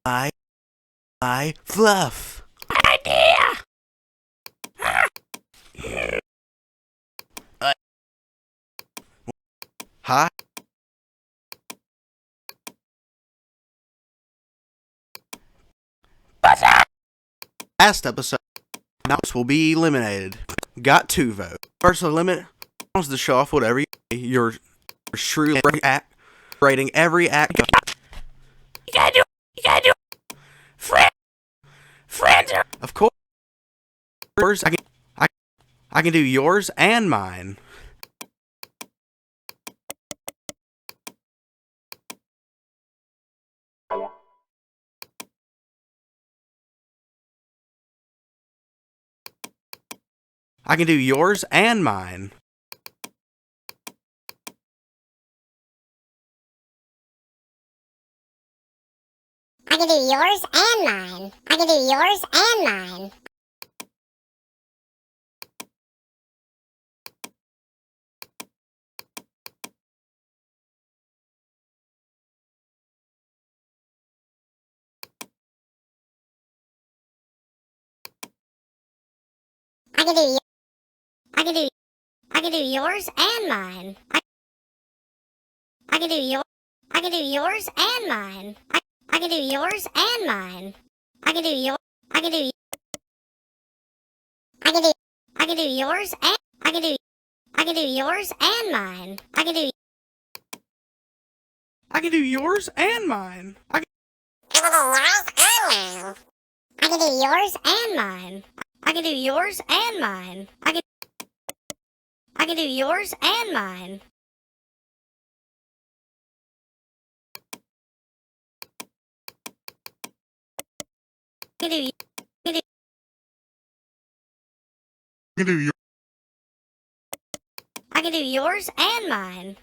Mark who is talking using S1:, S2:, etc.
S1: I fluff.
S2: Idea!
S1: Hi.
S2: What's up?
S1: Last episode, mouse will be eliminated. Got 2 votes. First limit wants to show off whatever your shrew act, rating every act.
S2: You gotta do. Friends are.
S1: Of course, I can do yours and mine. I can do yours and mine.
S3: I can do yours and mine. I can do yours and mine. I can do yours and mine. I can do yours and mine. I can do yours and mine. I can do your I can do I can do I can do yours and I can do yours and mine. I can do
S1: yours and mine.
S3: yours and mine. I can do yours and mine. I can do yours and mine. I can do yours and mine. I can do I can do yours and mine.